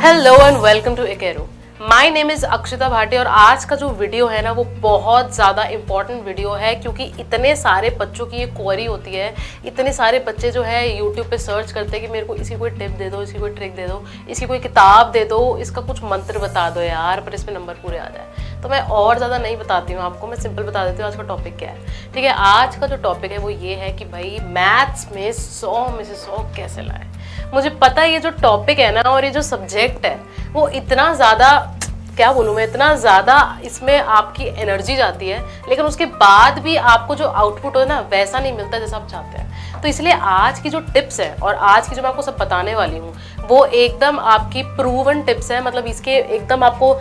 Hello and welcome to एकेरो। My name is Akshita Bhati और आज का जो वीडियो है ना वो बहुत ज़्यादा इंपॉर्टेंट वीडियो है क्योंकि इतने सारे बच्चों की ये क्वेरी होती है। इतने सारे बच्चे जो है यूट्यूब पे सर्च करते हैं कि मेरे को इसकी कोई टिप दे दो, इसकी कोई ट्रिक दे दो, इसकी कोई किताब दे दो, इसका कुछ मंत्र बता दो यार पर इसमें नंबर पूरे आ जाए। तो मैं और ज़्यादा नहीं बताती हूँ आपको, मैं सिंपल बता देती हूँ आज का टॉपिक क्या है। ठीक है, आज का जो टॉपिक है वो ये है कि भाई मैथ्स में 100 में से 100 कैसे लाए। मुझे पता है ये जो टॉपिक है ना और ये जो सब्जेक्ट है वो इतना ज़्यादा, क्या बोलूँ मैं, इतना ज़्यादा इसमें आपकी एनर्जी जाती है लेकिन उसके बाद भी आपको जो आउटपुट हो ना वैसा नहीं मिलता जैसा आप चाहते हैं। तो इसलिए आज की जो टिप्स है और आज की जो मैं आपको सब बताने वाली हूँ वो एकदम आपकी प्रूवन टिप्स है। मतलब इसके एकदम आपको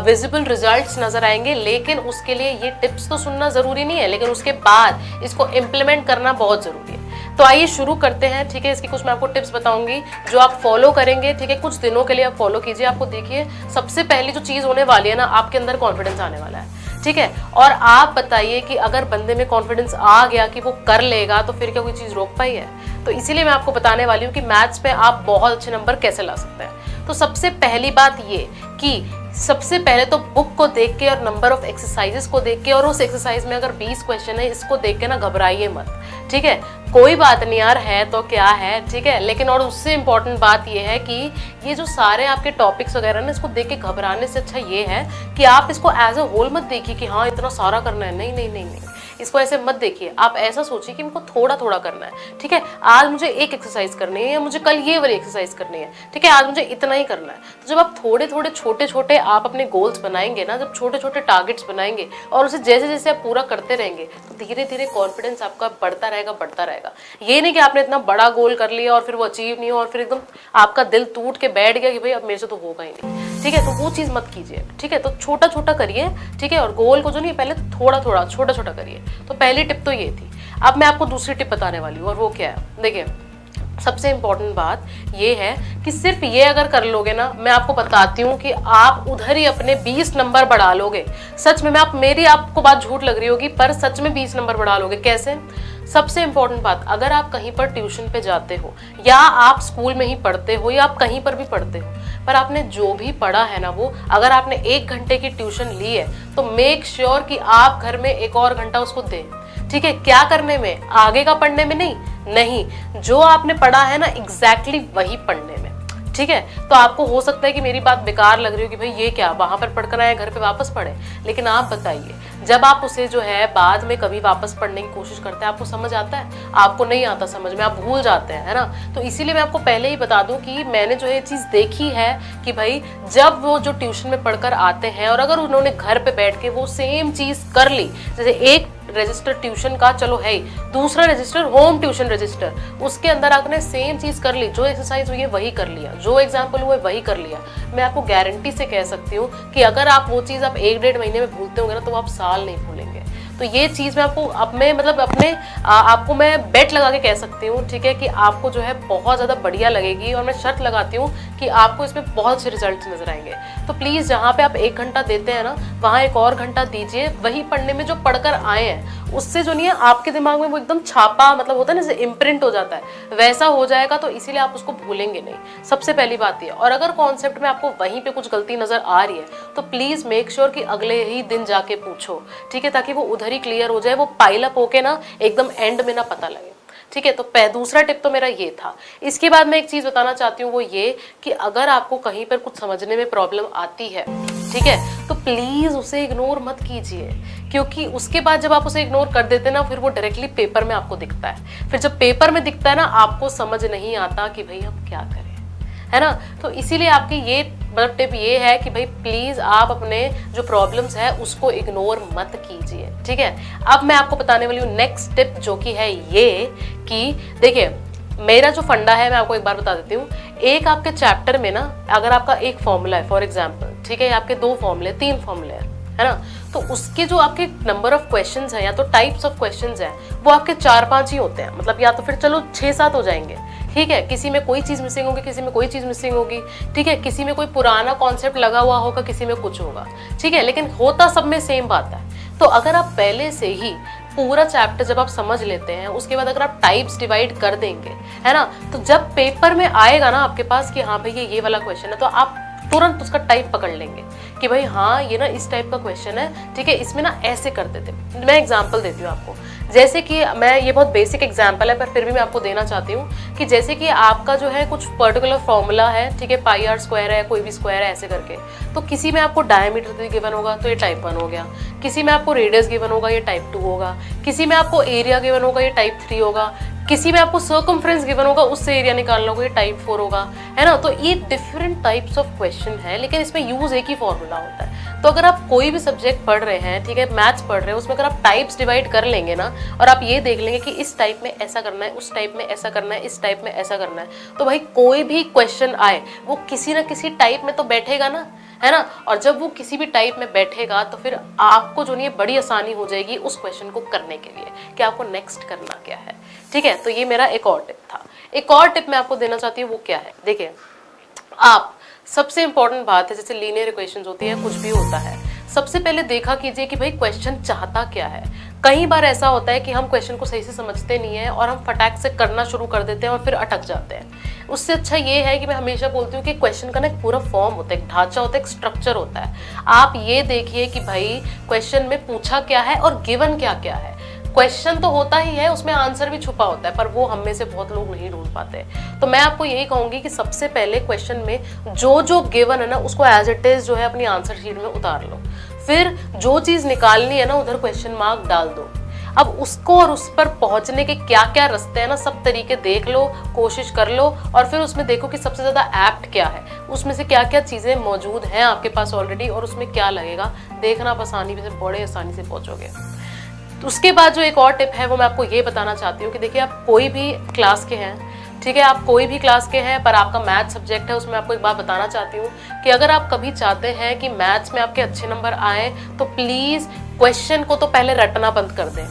विजिबल रिजल्ट्स नजर आएंगे, लेकिन उसके लिए ये टिप्स तो सुनना ज़रूरी नहीं है, लेकिन उसके बाद इसको इम्प्लीमेंट करना बहुत ज़रूरी है। तो आइए शुरू करते हैं। ठीक है, इसकी कुछ मैं आपको टिप्स बताऊंगी जो आप फॉलो करेंगे। ठीक है, कुछ दिनों के लिए आप फॉलो कीजिए। आपको देखिए सबसे पहली जो चीज़ होने वाली है ना, आपके अंदर कॉन्फिडेंस आने वाला है। ठीक है, और आप बताइए कि अगर बंदे में कॉन्फिडेंस आ गया कि वो कर लेगा तो फिर क्या कोई चीज़ रोक पाई है? तो इसीलिए मैं आपको बताने वाली हूँ कि मैथ्स में आप बहुत अच्छे नंबर कैसे ला सकते हैं। तो सबसे पहली बात ये कि सबसे पहले तो बुक को देख के और नंबर ऑफ एक्सरसाइजेस को देख के, और उस एक्सरसाइज में अगर 20 क्वेश्चन है इसको देख के ना घबराइए मत। ठीक है, कोई बात नहीं यार, है तो क्या है। ठीक है, लेकिन और उससे इम्पोर्टेंट बात ये है कि ये जो सारे आपके टॉपिक्स वगैरह ना, इसको देख के घबराने से अच्छा ये है कि आप इसको एज अ होल मत देखिए कि हाँ इतना सारा करना है। नहीं नहीं नहीं नहीं, इसको ऐसे मत देखिए। आप ऐसा सोचिए कि इनको थोड़ा थोड़ा करना है। ठीक है, आज मुझे एक एक्सरसाइज करनी है या मुझे कल ये वाली एक्सरसाइज करनी है। ठीक है, आज मुझे इतना ही करना है। तो जब आप थोड़े थोड़े छोटे छोटे आप अपने गोल्स बनाएंगे ना, जब छोटे छोटे टारगेट्स बनाएंगे और उसे जैसे जैसे आप पूरा करते रहेंगे तो धीरे धीरे कॉन्फिडेंस आपका बढ़ता रहेगा बढ़ता रहेगा। ये नहीं कि आपने इतना बड़ा गोल कर लिया और फिर वो अचीव नहीं हो और फिर एकदम आपका दिल टूट के बैठ गया कि भाई अब मेरे से तो होगा ही नहीं। ठीक है, तो वो चीज़ मत कीजिए। ठीक है, तो छोटा छोटा करिए। ठीक है, और गोल को जो नहीं पहले थोड़ा थोड़ा छोटा छोटा करिए। तो पहली टिप तो ये थी। अब मैं आपको दूसरी टिप बताने वाली हूँ और वो क्या है, देखिए सबसे इम्पोर्टेंट बात ये है कि सिर्फ ये अगर कर लोगे ना, मैं आपको बताती हूँ कि आप उधर ही अपने 20 नंबर बढ़ा लोगे। सच में, मैं मेरी आपको बात झूठ लग रही होगी पर सच में 20 नंबर बढ़ा लोगे। कैसे? सबसे इम्पोर्टेंट बात, अगर आप कहीं पर ट्यूशन पे जाते हो या आप स्कूल में ही पढ़ते हो या आप कहीं पर भी पढ़ते हो, पर आपने जो भी पढ़ा है ना वो अगर आपने 1 घंटे की ट्यूशन ली है तो मेक श्योर कि आप घर में 1 और घंटा उसको दें। ठीक है, क्या करने में? आगे का पढ़ने में नहीं, जो आपने पढ़ा है ना एग्जैक्टली वही पढ़ने में। ठीक है, तो आपको हो सकता है कि मेरी बात बेकार लग रही हो कि भाई ये क्या, वहां पर पढ़कर आए घर पे वापस पढ़े, लेकिन आप बताइए जब आप उसे जो है बाद में कभी वापस पढ़ने की कोशिश करते हैं आपको समझ आता है? आपको नहीं आता समझ में, आप भूल जाते हैं, है ना। तो इसीलिए मैं आपको पहले ही बता दूं कि मैंने जो ये चीज़ देखी है कि भाई जब वो जो ट्यूशन में पढ़कर आते हैं और अगर उन्होंने घर पे बैठ के वो सेम चीज़ कर ली, जैसे एक रजिस्टर ट्यूशन का चलो है, दूसरा रजिस्टर होम ट्यूशन रजिस्टर, उसके अंदर आपने सेम चीज कर ली, जो एक्सरसाइज हुई है वही कर लिया, जो एग्जाम्पल हुआ है वही कर लिया, मैं आपको गारंटी से कह सकती हूँ कि अगर आप वो चीज आप 1-1.5 महीने में भूलते होंगे ना तो आप साल नहीं भूलेंगे। तो ये चीज़ मैं आपको आपको मैं बेट लगा के कह सकती हूँ। ठीक है, कि आपको जो है बहुत ज़्यादा बढ़िया लगेगी और मैं शर्त लगाती हूँ कि आपको इसमें बहुत से रिजल्ट्स नजर आएंगे। तो प्लीज़ जहाँ पे आप 1 घंटा देते हैं ना वहाँ 1 और घंटा दीजिए। वही पढ़ने में जो पढ़कर आए हैं उससे जो नहीं है आपके दिमाग में वो एकदम छापा, मतलब होता है ना जैसे इम्प्रिंट हो जाता है, वैसा हो जाएगा। तो इसीलिए आप उसको भूलेंगे नहीं, सबसे पहली बात ये। और अगर कॉन्सेप्ट में आपको वहीं पे कुछ गलती नजर आ रही है तो प्लीज़ मेक श्योर कि अगले ही दिन जाके पूछो। ठीक है, ताकि वो उधर ही क्लियर हो जाए, वो पाइल अप होके ना एकदम एंड में ना पता लगे। ठीक है, तो दूसरा टिप तो मेरा ये था। इसके बाद मैं एक चीज बताना चाहती हूँ वो ये कि अगर आपको कहीं पर कुछ समझने में प्रॉब्लम आती है, ठीक है, तो प्लीज उसे इग्नोर मत कीजिए, क्योंकि उसके बाद जब आप उसे इग्नोर कर देते हैं ना फिर वो डायरेक्टली पेपर में आपको दिखता है। फिर जब पेपर में दिखता है ना आपको समझ नहीं आता कि भाई हम क्या करें, है ना। तो इसीलिए आपकी ये मतलब टिप ये है कि भाई प्लीज आप अपने जो प्रॉब्लम्स है उसको इग्नोर मत कीजिए। ठीक है, अब मैं आपको बताने वाली हूँ नेक्स्ट टिप, जो कि है ये कि देखिए मेरा जो फंडा है मैं आपको एक बार बता देती हूँ। एक आपके चैप्टर में ना अगर आपका एक फॉर्मूला है फॉर एग्जाम्पल, ठीक है, आपके 2 फॉर्मूले 3 फॉर्मूले है ना, तो उसके जो आपके नंबर ऑफ क्वेश्चंस हैं या तो टाइप्स ऑफ क्वेश्चंस हैं वो आपके 4-5 ही होते हैं। मतलब या तो फिर चलो 6-7 हो जाएंगे। ठीक है, किसी में कोई चीज़ मिसिंग होगी, किसी में कोई चीज़ मिसिंग होगी। ठीक है, किसी में कोई पुराना कॉन्सेप्ट लगा हुआ होगा, किसी में कुछ होगा। ठीक है, लेकिन होता सब में सेम बात है। तो अगर आप पहले से ही पूरा चैप्टर जब आप समझ लेते हैं उसके बाद अगर आप टाइप्स डिवाइड कर देंगे, है ना, तो जब पेपर में आएगा ना आपके पास कि हाँ भाई ये वाला क्वेश्चन है, तो आप तुरंत उसका टाइप पकड़ लेंगे कि भाई हाँ ये ना इस टाइप का क्वेश्चन है, ठीक है, इसमें ना ऐसे करते थे। मैं एग्जांपल देती हूँ आपको, जैसे कि मैं, ये बहुत बेसिक एग्जांपल है पर फिर भी मैं आपको देना चाहती हूँ कि जैसे कि आपका जो है कुछ पर्टिकुलर फॉर्मूला है, ठीक है, पाई आर स्क्वायर है, कोई भी स्क्वायर है ऐसे करके, तो किसी में आपको डायमीटर गिवन होगा तो ये टाइप 1 हो गया, किसी में आपको रेडियस गिवन होगा ये टाइप 2 होगा, किसी में आपको एरिया गिवन होगा ये टाइप 3 होगा, किसी में आपको सर्कमफ्रेंस गिवन होगा उससे एरिया निकालना होगा ये टाइप 4 होगा, है ना। तो ये डिफरेंट टाइप्स ऑफ क्वेश्चन है, लेकिन इसमें यूज एक ही फॉर्मूला होता है। तो अगर आप कोई भी सब्जेक्ट पढ़ रहे हैं, ठीक है, मैथ्स पढ़ रहे हैं, उसमें अगर आप टाइप्स डिवाइड कर लेंगे ना और आप ये देख लेंगे कि इस टाइप में ऐसा करना है, उस टाइप में ऐसा करना है, इस टाइप में ऐसा करना है, तो भाई कोई भी क्वेश्चन आए वो किसी ना किसी टाइप में तो बैठेगा ना, है ना। और जब वो किसी भी टाइप में बैठेगा तो फिर आपको जो नहीं बड़ी आसानी हो जाएगी उस क्वेश्चन को करने के लिए कि आपको नेक्स्ट करना क्या है, ठीक है। तो ये मेरा एक और टिप था। एक और टिप मैं आपको देना चाहती हूँ, वो क्या है, देखिए आप, सबसे इंपॉर्टेंट बात है, जैसे लीनियर इक्वेशंस होती है, कुछ भी होता है, सबसे पहले देखा कीजिए कि भाई क्वेश्चन चाहता क्या है। कई बार ऐसा होता है कि हम क्वेश्चन को सही से समझते नहीं है और हम फटाक से करना शुरू कर देते हैं और फिर अटक जाते हैं। उससे अच्छा ये है कि मैं हमेशा बोलती हूँ कि क्वेश्चन का ना एक पूरा फॉर्म होता है, एक ढांचा होता है, एक स्ट्रक्चर होता है। आप ये देखिए कि भाई क्वेश्चन में पूछा क्या है और गिवन क्या क्या है। क्वेश्चन तो होता ही है, उसमें आंसर भी छुपा होता है, पर वो हम में से बहुत लोग नहीं ढूंढ पाते। तो मैं आपको यही कहूंगी कि सबसे पहले क्वेश्चन में जो जो गिवन है ना उसको एज इट इज जो है अपनी आंसर शीट में उतार लो, फिर जो चीज निकालनी है ना उधर क्वेश्चन मार्क डाल दो। अब उसको और उस पर पहुंचने के क्या क्या रास्ते हैं ना, सब तरीके देख लो, कोशिश कर लो, और फिर उसमें देखो कि सबसे ज्यादा एप्ट क्या है, उसमें से क्या क्या चीजें मौजूद हैं आपके पास ऑलरेडी और उसमें क्या लगेगा, देखना आप आसानी से, बड़े आसानी से पहुंचोगे। तो उसके बाद जो एक और टिप है वो मैं आपको ये बताना चाहती हूँ कि देखिए आप कोई भी क्लास के हैं, ठीक है, आप कोई भी क्लास के हैं पर आपका मैथ सब्जेक्ट है, उसमें आपको एक बात बताना चाहती हूँ कि अगर आप कभी चाहते हैं कि मैथ्स में आपके अच्छे नंबर आए तो प्लीज क्वेश्चन को तो पहले रटना बंद कर दें।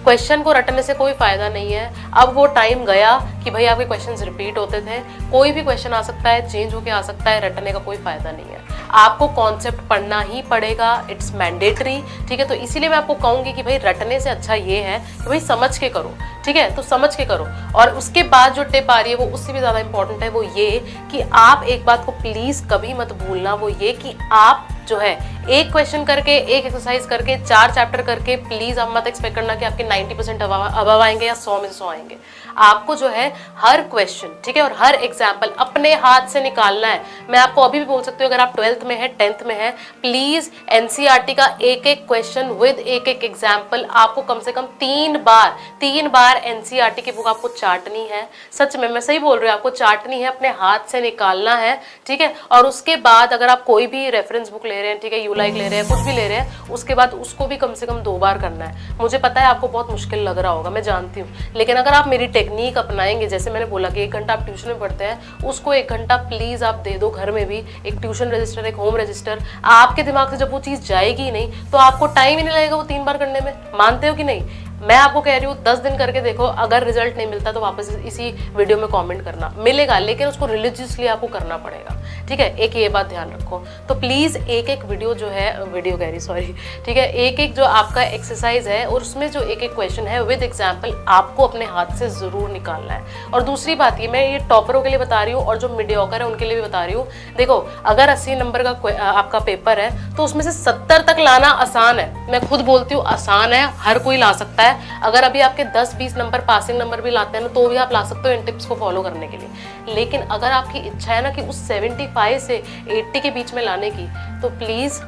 क्वेश्चन को रटने से कोई फायदा नहीं है। अब वो टाइम गया कि भाई आपके क्वेश्चंस रिपीट होते थे, कोई भी क्वेश्चन आ सकता है, चेंज होके आ सकता है, रटने का कोई फायदा नहीं है। आपको कॉन्सेप्ट पढ़ना ही पड़ेगा, इट्स मैंडेटरी, ठीक है। तो इसीलिए मैं आपको कहूंगी कि भाई रटने से अच्छा ये है कि भाई समझ के करो, ठीक है, तो समझ के करो। और उसके बाद जो टिप आ रही है वो उससे भी ज्यादा इंपॉर्टेंट है, वो ये कि आप एक बात को प्लीज कभी मत भूलना, वो ये कि आप जो है एक क्वेश्चन करके, एक एक्सरसाइज करके, 4 चैप्टर करके प्लीज आप मत एक्सपेक्ट करना कि आपके 90% अबव आएंगे या 100 में से 100 आएंगे। आपको जो है हर क्वेश्चन, ठीक है, और हर एग्जाम्पल अपने हाथ से निकालना है। मैं आपको अभी भी बोल सकती हूँ, अगर आप 12th में है, 10th में है, प्लीज एनसीईआरटी का एक एक क्वेश्चन विद एक एक एग्जाम्पल आपको कम से कम 3 बार एनसीईआरटी की बुक आपको चाटनी है। सच में मैं सही बोल रही हूँ, आपको चाटनी है, अपने हाथ से निकालना है, ठीक है। और उसके बाद अगर आप कोई भी रेफरेंस बुक ले रहे हैं, ठीक है, यूलाइक ले रहे हैं, कुछ भी ले रहे हैं, उसके बाद उसको भी कम से कम 2 बार करना है। मुझे पता है आपको बहुत मुश्किल लग रहा होगा, मैं जानती हूँ, लेकिन अगर आप मेरी टेक्निक अपनाएंगे, जैसे मैंने बोला कि 1 घंटा आप ट्यूशन में पढ़ते हैं, उसको 1 घंटा प्लीज आप दे दो घर में भी, एक ट्यूशन रजिस्टर, एक होम रजिस्टर। आपके दिमाग से जब वो चीज जाएगी ही नहीं तो आपको टाइम ही नहीं लगेगा वो 3 बार करने में। मानते हो कि नहीं? मैं आपको कह रही हूँ 10 दिन करके देखो, अगर रिजल्ट नहीं मिलता तो वापस इसी वीडियो में कमेंट करना, मिलेगा, लेकिन उसको रिलीजियसली आपको करना पड़ेगा, ठीक है। एक ये बात ध्यान रखो। तो प्लीज एक एक वीडियो जो है, वीडियो कह रही सॉरी, ठीक है, एक एक जो आपका एक्सरसाइज है और उसमें जो एक एक क्वेश्चन है विद एग्जाम्पल आपको अपने हाथ से जरूर निकालना है। और दूसरी बात ये, मैं ये टॉपरों के लिए बता रही हूँ और जो मीडियोकर है उनके लिए भी बता रही हूँ। देखो अगर 80 नंबर का आपका पेपर है तो उसमें से 70 तक लाना आसान है, मैं खुद बोलती हूँ आसान है, हर कोई ला सकता है। अगर अभी आपके 10-20 नंबर पासिंग नंबर भी लाते हैं ना तो भी आप ला सकते हो इन टिप्स को फॉलो करने के लिए। लेकिन अगर आपकी इच्छा है ना कि उस 75 से 80 के बीच में लाने की, तो प्लीज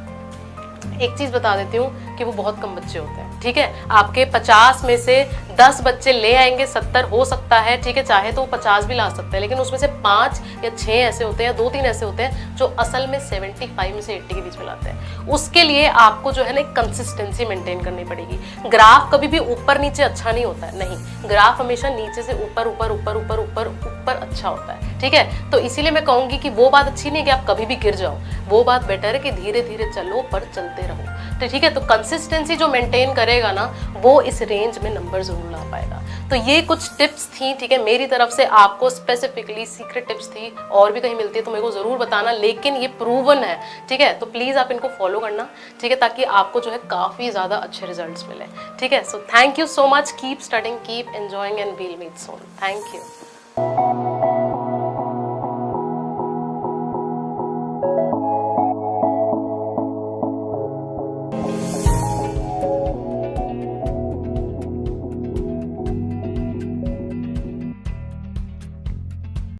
एक चीज बता देती हूँ कि वो बहुत कम बच्चे होते हैं, ठीक है। आपके 50 में से 10 बच्चे ले आएंगे, 70 हो सकता है, ठीक है, चाहे तो वो 50 भी ला सकते हैं, लेकिन उसमें से 5 या 6 ऐसे होते हैं, 2-3 ऐसे होते हैं जो असल में 75 में से 80 के बीच में लाते हैं। उसके लिए आपको जो है ना एक कंसिस्टेंसी मेंटेन करनी पड़ेगी। ग्राफ कभी भी ऊपर नीचे अच्छा नहीं होता है, नहीं, ग्राफ हमेशा नीचे से ऊपर ऊपर ऊपर ऊपर ऊपर ऊपर अच्छा होता है, ठीक है। तो इसीलिए मैं कहूंगी कि वो बात अच्छी नहीं कि आप कभी भी गिर जाओ, वो बात बेटर है कि धीरे धीरे चलो पर चलते रहो, तो ठीक है। तो कंसिस्टेंसी जो मेंटेन करेगा ना वो इस रेंज में नंबर जरूर ला पाएगा। तो ये कुछ टिप्स थी, ठीक है, मेरी तरफ से आपको स्पेसिफिकली सीक्रेट टिप्स थी, और भी कहीं मिलती है तो मेरे को जरूर बताना, लेकिन ये प्रूवन है, ठीक है। तो प्लीज आप इनको फॉलो करना, ठीक है, ताकि आपको जो है काफी ज्यादा अच्छे रिजल्ट्स मिले, ठीक है। So thank you so much, keep studying, keep enjoying and will meet soon. Thank you.